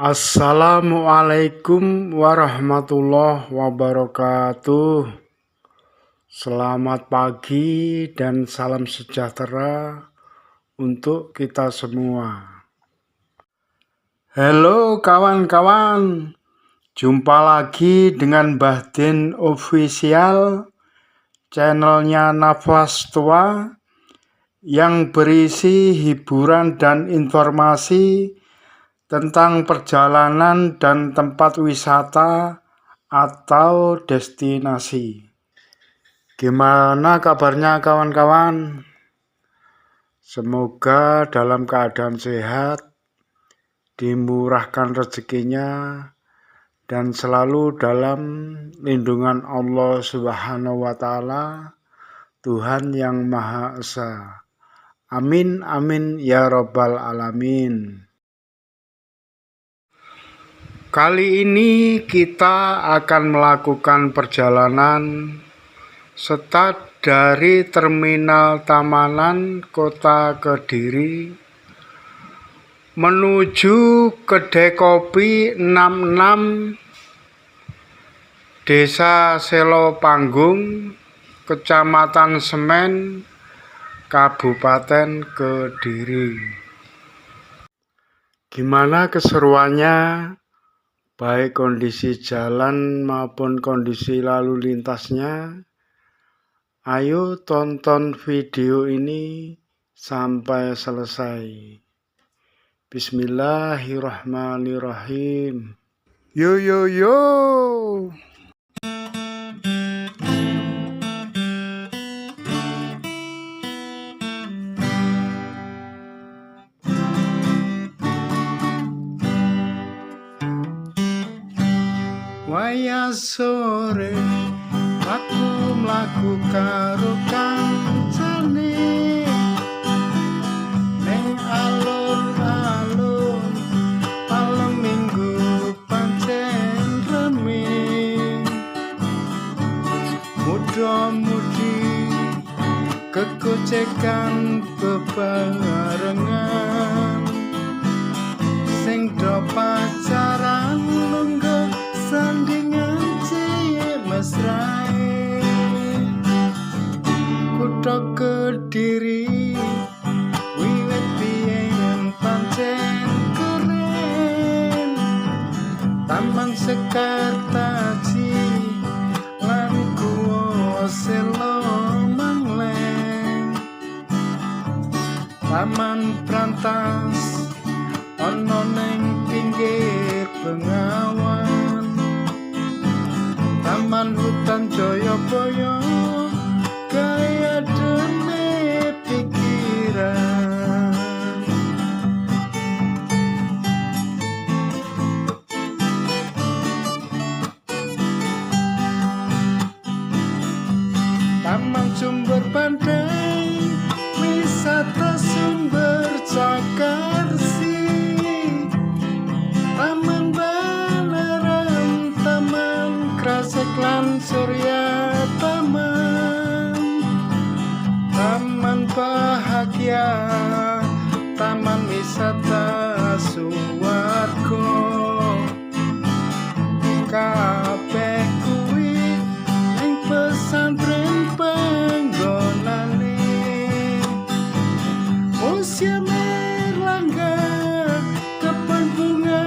Assalamualaikum warahmatullahi wabarakatuh. Selamat pagi dan salam sejahtera untuk kita semua. Halo kawan-kawan, jumpa lagi dengan Mbah Din Official, channelnya Nafas Tua yang berisi hiburan dan informasi tentang perjalanan dan tempat wisata atau destinasi. Gimana kabarnya kawan-kawan? Semoga dalam keadaan sehat, dimurahkan rezekinya, dan selalu dalam lindungan Allah Subhanahu wa Ta'ala, Tuhan yang Maha Esa. Amin amin ya Rabbal alamin. Kali ini kita akan melakukan perjalanan start dari Terminal Tamanan Kota Kediri menuju Kedai Kopi 66 Desa Selo Panggung, Kecamatan Semen, Kabupaten Kediri. Gimana keseruannya? Baik kondisi jalan maupun kondisi lalu lintasnya. Ayo tonton video ini sampai selesai. Bismillahirrahmanirrahim. Yo yo yo. Waya sore aku mlaku karo kancane ning alun-alun malam minggu pancen rame muda-mudi kekocekan bebarengan sing do pacaran lungguh sandingan cilik mesrae Kutha Kediri wiwit biyen pancen keren Taman Sekartaji lan Guwa Selo Mangleng Taman Brantas ana ning pinggir Bengawan Taman Hutan Jayabaya kaya dene pikiran Taman Sumber Pandai wisata sumber Cakarsi Taman Balerem Taman Krasek lan Surya Taman Taman Bahagia Taman Wisata Suwargo kabeh kuwi ning pesantren panggonane Museum Erlangga kebun bunga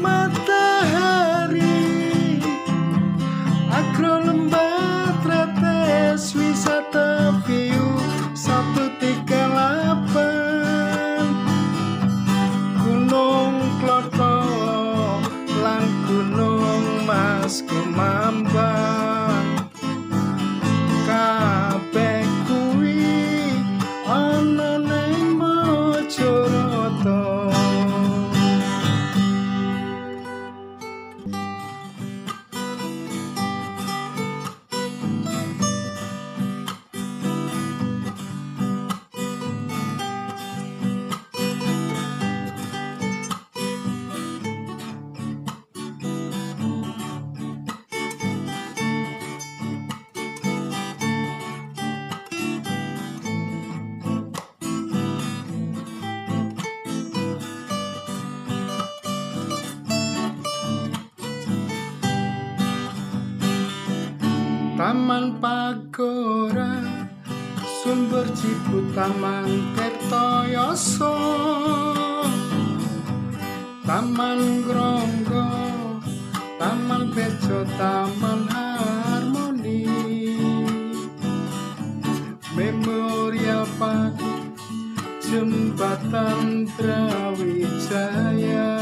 matahari Taman Pagora, Sumber Cibut, Taman Kertoyoso, Taman Gronggo, Taman Bejo, Taman Harmoni, Memorial Park, Jembatan Brawijaya,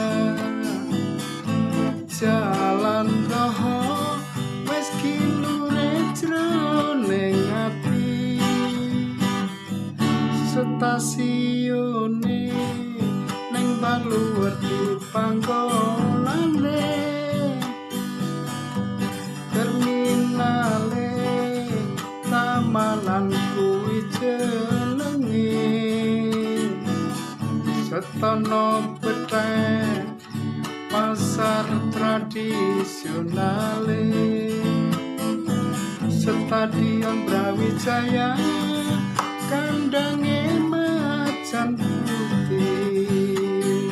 Jalan Roho, wes kilure jroning ati, stasiune ning Baluwerti panggonane, terminale Tamanan kuwi jenenge, Setono Bethek pasar tradisionale, Stadion Brawijaya kandange macan putih.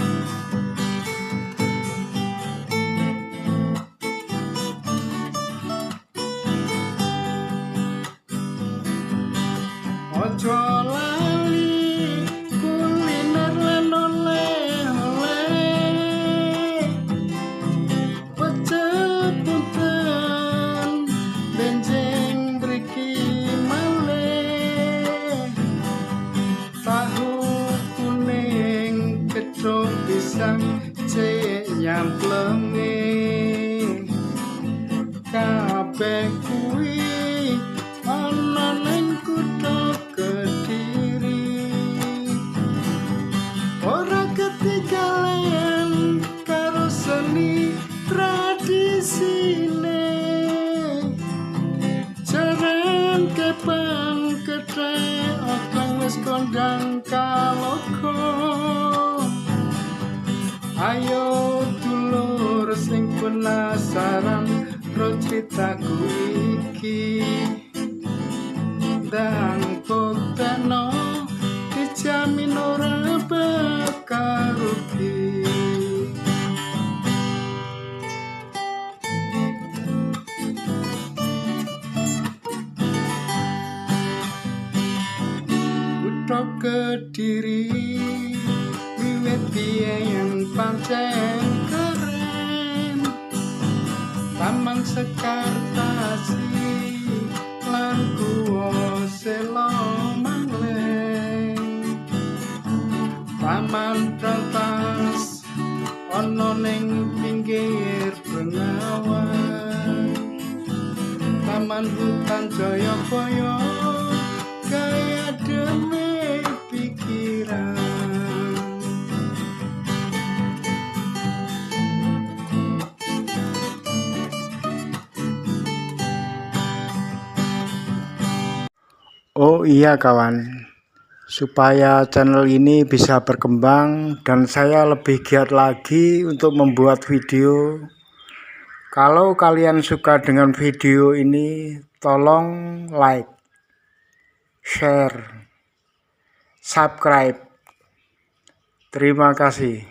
Ojo lali kuliner lan oleh-oleh, pecel punten benjing mriki malih, tahu kuning gedhog pisang cek nyamplenge, kabeh kuwi ana ning kutha Kediri. Ora ketinggalan karo seni tradisine, jaran kepang kethek okang wis kondang kaloka. Ayo dulur sing penasaran ro critaku iki, dan pokteno dijamin ora bakal rugi. Kutha Kediri wiwit biyen pancen keren, Taman Sekartasi lan Guwa Sela Mangleng, Taman Brantas ana ning pinggir Bengawan, Taman Hutan Jayabaya kaya demi pikiran. Oh iya kawan, supaya channel ini bisa berkembang dan saya lebih giat lagi untuk membuat video. Kalau kalian suka dengan video ini, tolong like, share, subscribe. Terima kasih.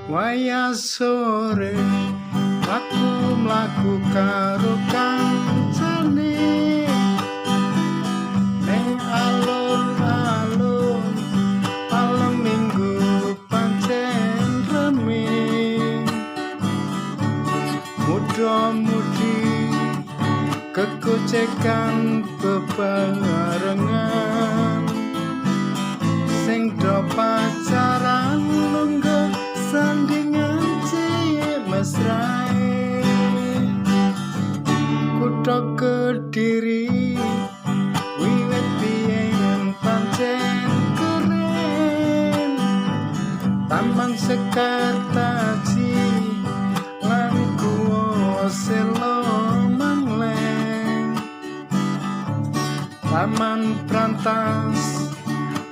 Wayah sore aku mlaku karo kancane ning alun-alun, malam minggu pancen rame, muda-mudi kegocekan bebarengan, sing do pacaran lungguh sandingan cilik mesrae. Kutha Kediri wiwit biyen pancen keren, Taman Sekartasi lan Guwa Sela Mangleng, Taman Brantas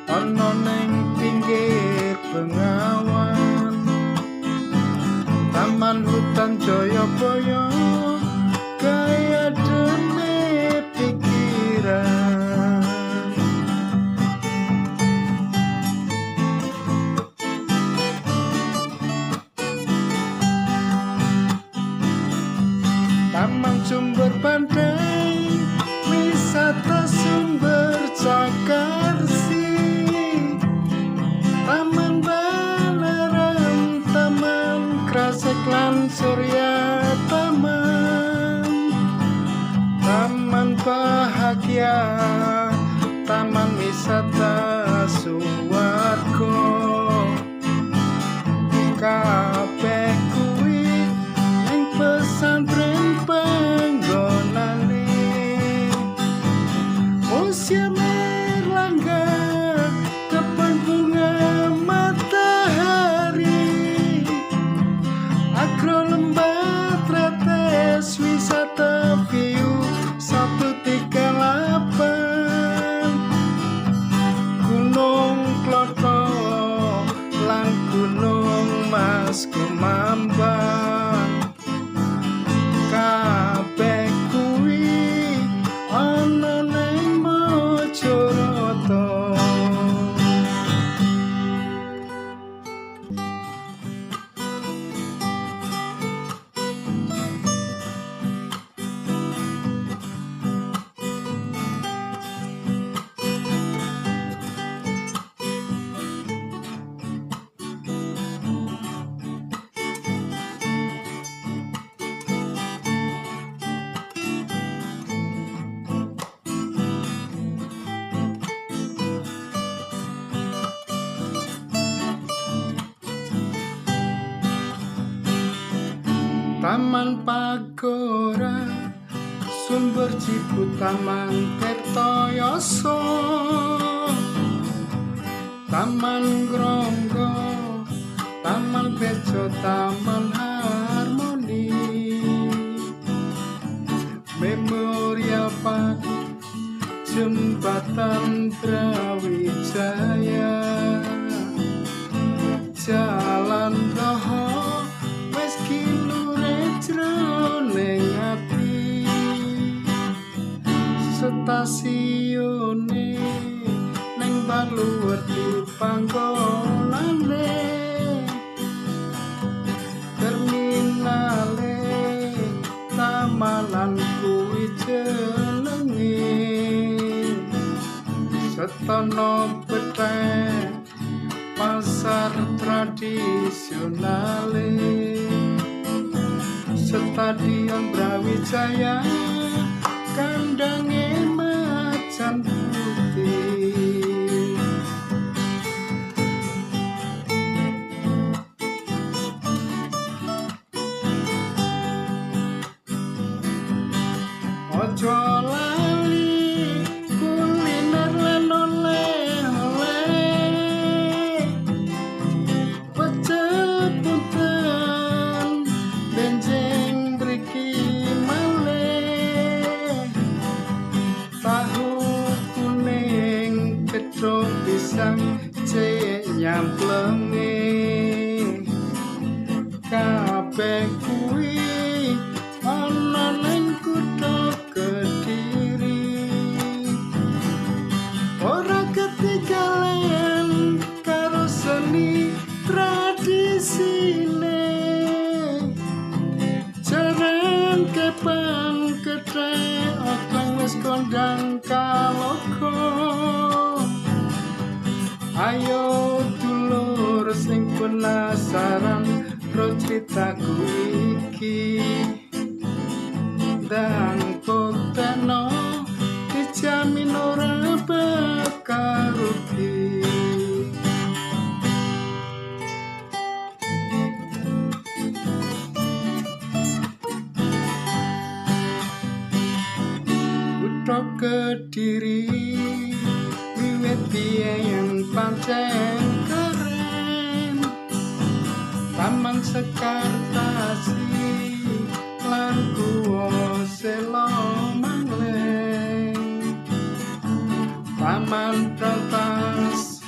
ana ning pinggir Bengawan, Taman Hutan Jayabaya kaya dene pikiran. pantai wisata Sumber Cakarsi, Taman Balarang, Taman Krasek lan Surya Taman, Taman Bahagia, Taman Wisata Suwargo, kabeh kuwi ning pesantren panggonane. Museum Erlangga, kebun bunga matahari, agro lembah tretes, wisata view 138, Gunung Kloto lan Gunung Mas Kumambang, kabeh kuwi ana ning Mojoroto. Taman Pagora, Sumber Cipu, Taman Tirtoyoso, Taman Gronggo, Taman Bejo, Taman Harmoni, Memorial Park, Jembatan Brawijaya, Jalan Roho wis kilure jroning ati, stasiune ning Baluwerti panggonane, terminale Tamanan kuwi jenenge, Setono Bethek pasar tradisionale, Stadion Brawijaya, kandange macan putih. Ojo lali kuliner lan oleh-oleh, pecel punten benjing mriki malih, tahu kuning gedhog pisang cek nyamplenge, kabeh kuwi ana ning kutha Kediri. Ora ketinggalan karo seni tradisine, jaran kepang kethek okong wis kondang kalogo. Ayo dulur sing penasaran ro critaku iki, dan pokteno dijamin ora bakal rugi. Kutha Kediri wiwit biyen pancen keren, Taman Sekartasi lan Guwa Selo Mangleng, Taman Prantas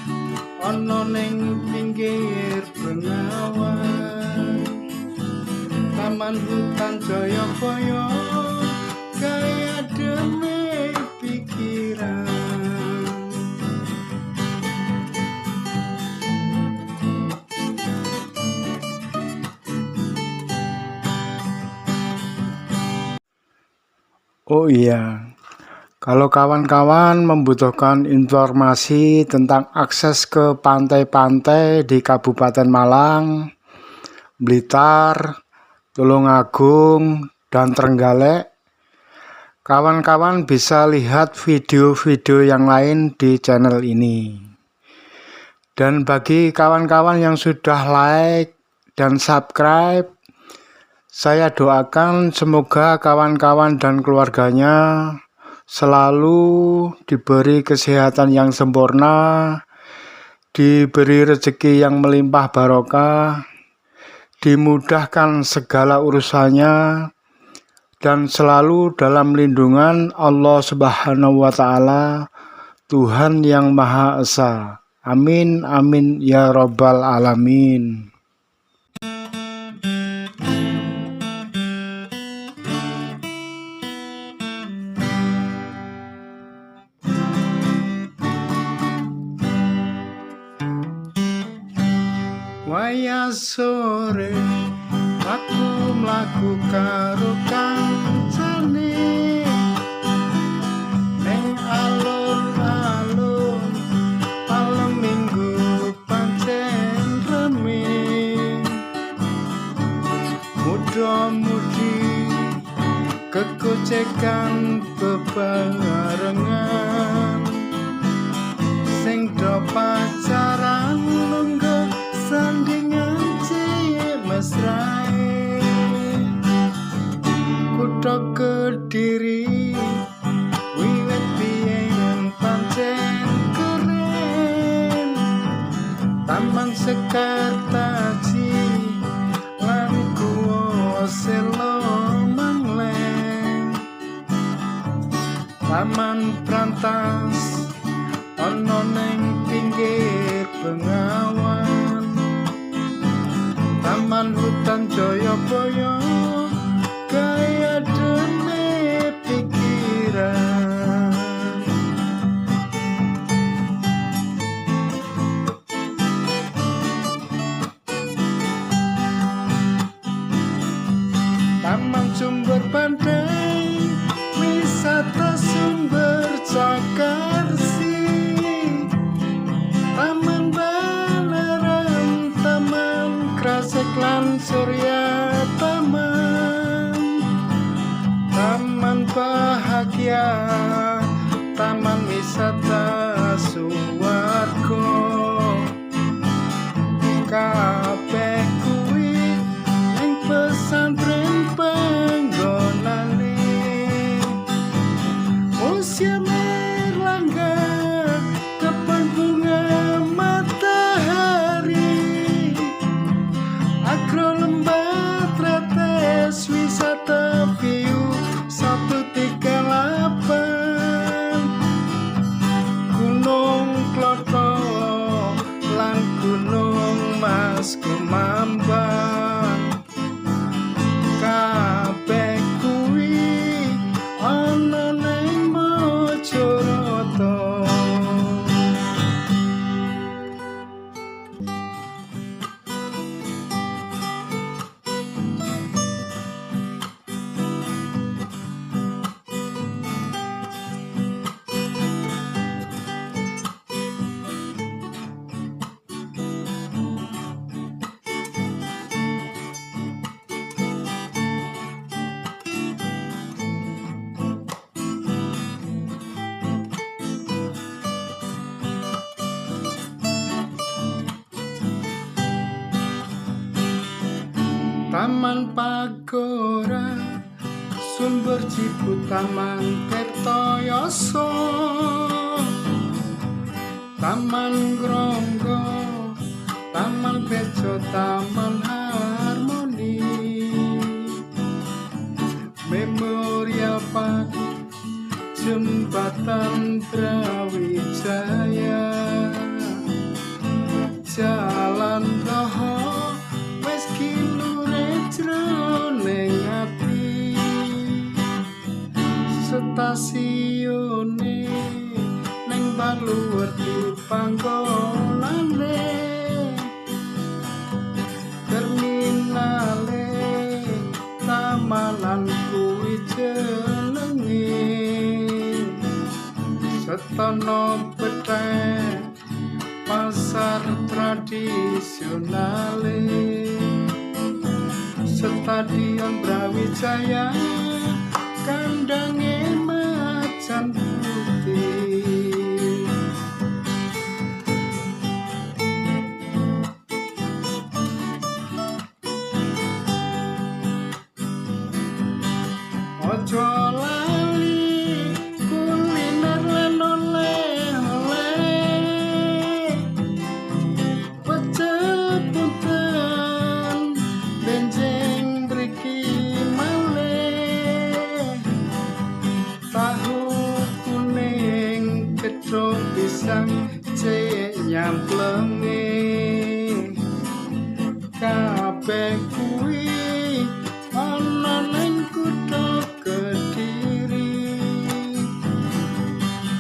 ana ning pinggir Bengawan, Taman Hutan Jayabaya kaya demi pikiran. Oh iya, kalau kawan-kawan membutuhkan informasi tentang akses ke pantai-pantai di Kabupaten Malang, Blitar, Tulungagung, dan Trenggalek, kawan-kawan bisa lihat video-video yang lain di channel ini. Dan bagi kawan-kawan yang sudah like dan subscribe, saya doakan semoga kawan-kawan dan keluarganya selalu diberi kesehatan yang sempurna, diberi rezeki yang melimpah barokah, dimudahkan segala urusannya, dan selalu dalam lindungan Allah Subhanahu wa Ta'ala, Tuhan yang Maha Esa. Amin, amin ya Rabbal Alamin. Waya sore aku mlaku karo kancane ning alun-alun malam minggu pancen rame muda-mudi kekocekan bebarengan sing do pacaran lungguh sandingan cilik mesrae kutha Kediri wiwit biyen pancen keren Taman Sekartaji lan Guwa Selo Mangleng Taman Brantas ana ning pinggir Bengawan Taman Hutan Jayabaya kaya dene pikiran Taman Sumber Pandai wisata sumber Cakarsi Taman Balerang Taman Krasek lan Surya Taman Bahagia Taman Wisata Suwargo kabeh kuwi ning pesantren panggonane Museum Erlangga kebun bunga matahari Agro Lembah Tretes wisata view 138 Gunung Kloto lan Gunung Mas Kumambang kabeh kuwi ana ning Mojokerto Taman Pagora Sumber Cipu Taman Kertoyoso Taman Gronggo Taman Bejo Taman Harmoni Memorial Park Jembatan Brawijaya Jalan Roho wis kilure jroning ati stasiune ning Baluwerti panggonane terminale tamanan kuwi jenenge Setono petek pasar tradisionale, Stadion Brawijaya kandange macan putih. Ojo lali kuliner lan oleh-oleh, pecel punten benjing mriki malih, tahu kuning keco pisang cek nyamplenge, kabeh kuwi ana ning kutha Kediri.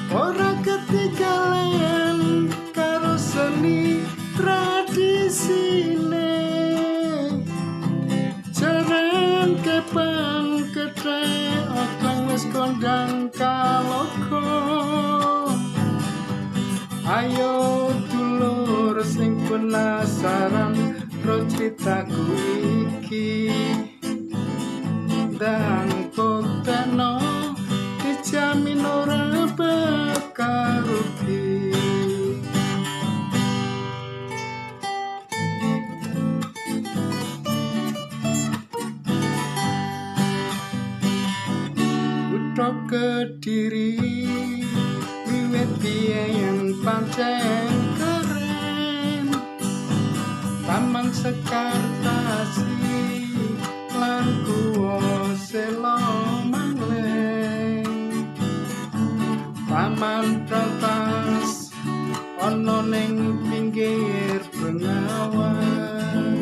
Ora ketinggalan karo seni tradisine, jaran kepang kethek okang wis kondang kaloka. Ayo dulur sing penasaran ro critaku iki, dan konteno dijamin ora bakal rugi. Kutha Kediri wiwit biyen pancen keren, Taman Sekartasi lan Guwa Sela Mangleng, Taman Brantas ana ning pinggir Bengawan,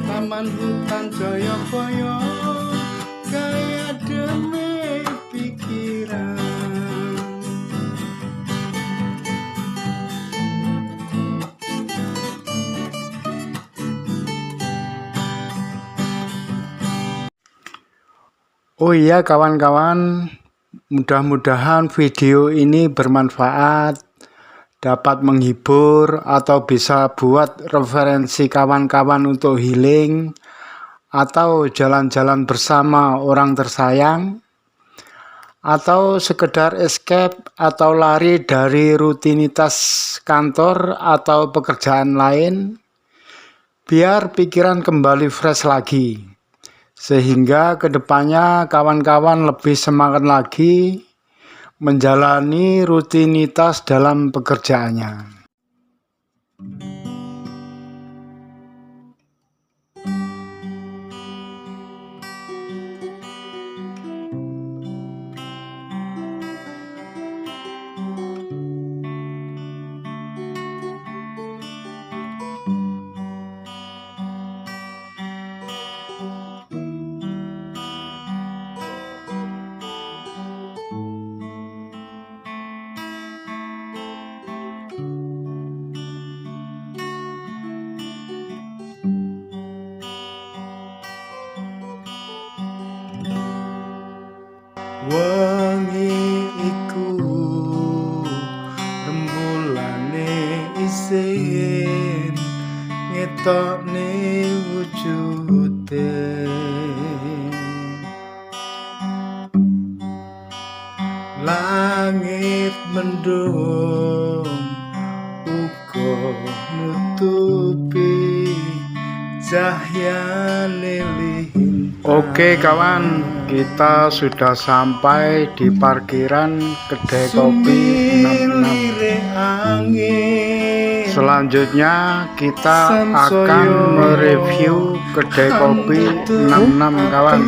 Taman Hutan Jayabaya kaya demi pikiran. Oh iya kawan-kawan, mudah-mudahan video ini bermanfaat, dapat menghibur atau bisa buat referensi kawan-kawan untuk healing atau jalan-jalan bersama orang tersayang, atau sekedar escape atau lari dari rutinitas kantor atau pekerjaan lain, biar pikiran kembali fresh lagi. Sehingga kedepannya kawan-kawan lebih semangat lagi menjalani rutinitas dalam pekerjaannya. Wengi iku rembulane isin ngetokne wujude, langit mendung uga nutupi cahyane lintang. Oke kawan, kita sudah sampai di parkiran kedai kopi 66. Selanjutnya kita akan mereview kedai kopi 66 kawan.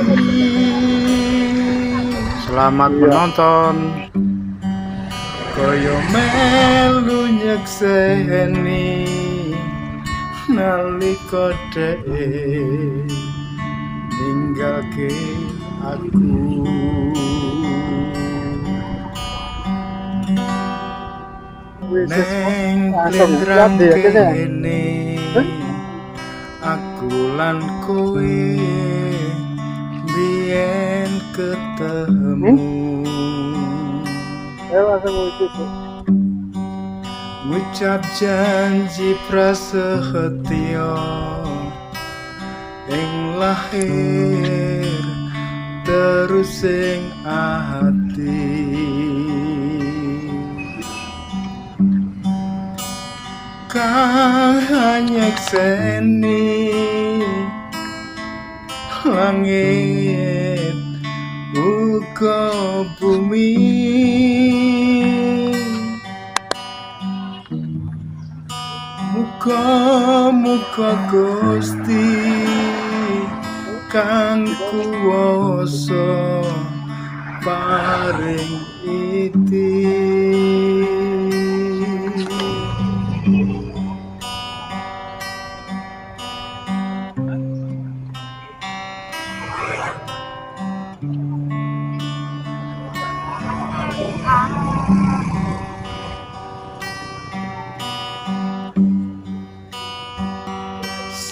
Selamat menonton. Koyo melu nyekseni nalika dhek ninggalke aku. Neng lendrang kene aku lan kowe biyen ketemu. Ngucap janji prasetyo ing lahir terus ing ati, kang nyekseni langit uga bumi. Muga-muga Gusti kang kuwasa paring iti.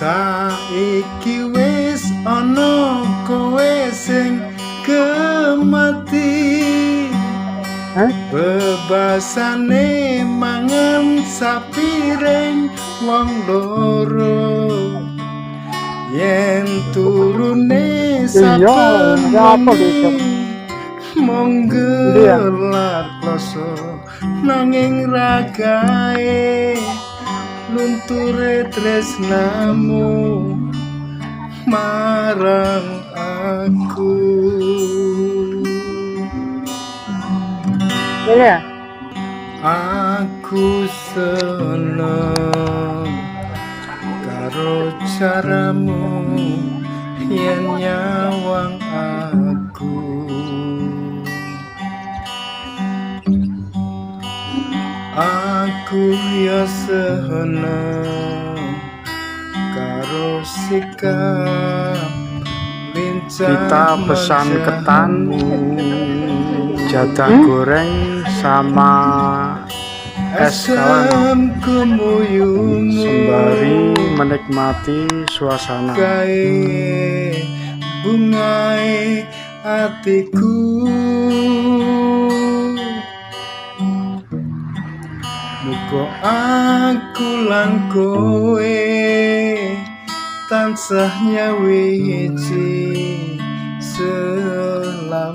Saiki wis ana kowe sing kemati, bebasane mangan sapiring wong loro, yen turune saben mung gelar kloso nanging ragae lunture tresnamu marang aku. Aku seneng karo caramu yen nyawang aku. Aku ya seneng karo sikap kita pesan ketan, jatah goreng sama es kawan sembari menikmati suasana. Bungai hatiku muga aku lan kowe tansah nyawiji selawase.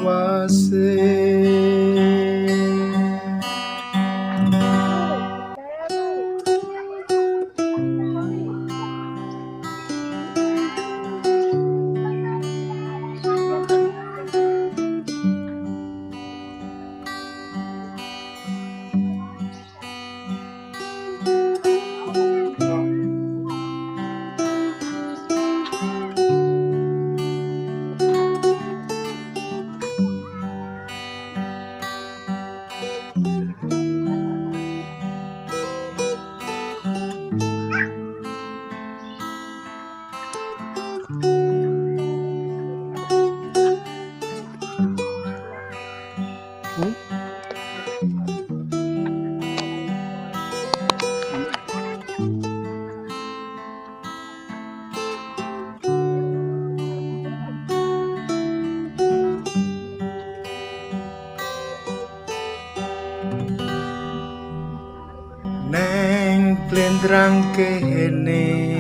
Neng blendrang kene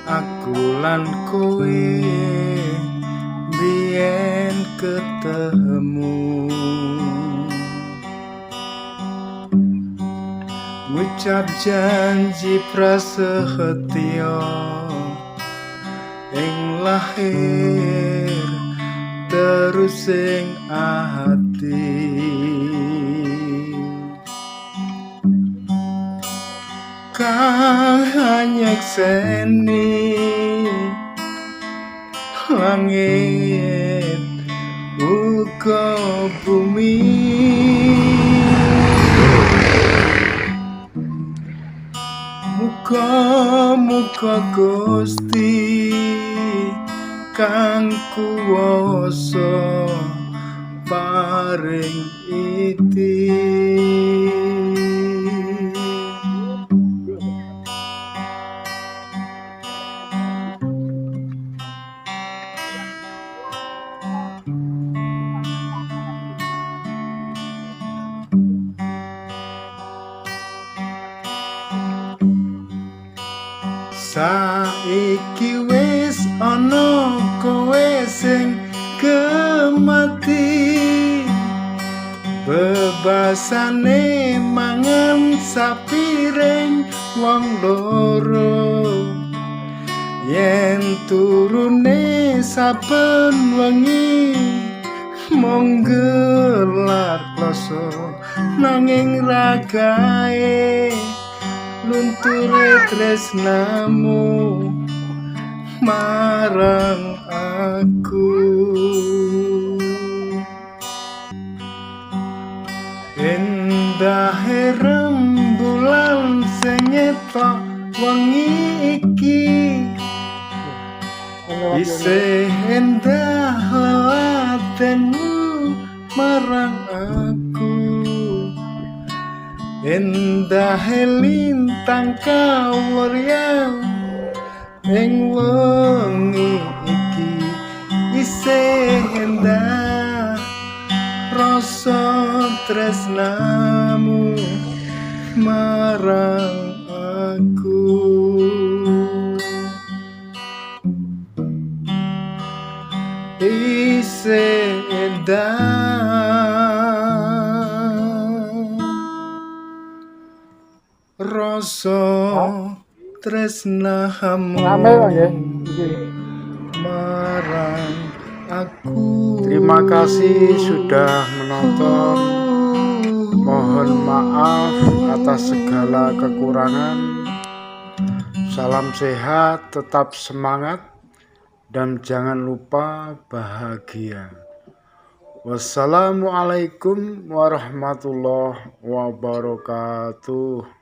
aku lan kowe biyen ketemu, ngucap janji prasetyo ing lahir terus ing ati, kang nyekseni langit uga bumi. Muga-muga Gusti kang kuwasa paring iti. iki wis ana kowe sing kemati, bebasane mangan sapiring wong loro, yen turune saben wengi mung gelar kloso, nanging ragae lunture tresnamu marang aku. Endahe rembulan sing nyetok wengi iki, isih endah lelatenmu marang aku. Endahe lintang kawuryang ing wengi iki, isih endah rasa tresnamu marang aku. Isih endah rasa tresnamu marang aku. Terima kasih sudah menonton. Mohon maaf atas segala kekurangan. Salam sehat, tetap semangat, dan jangan lupa bahagia. Wassalamualaikum warahmatullahi wabarakatuh.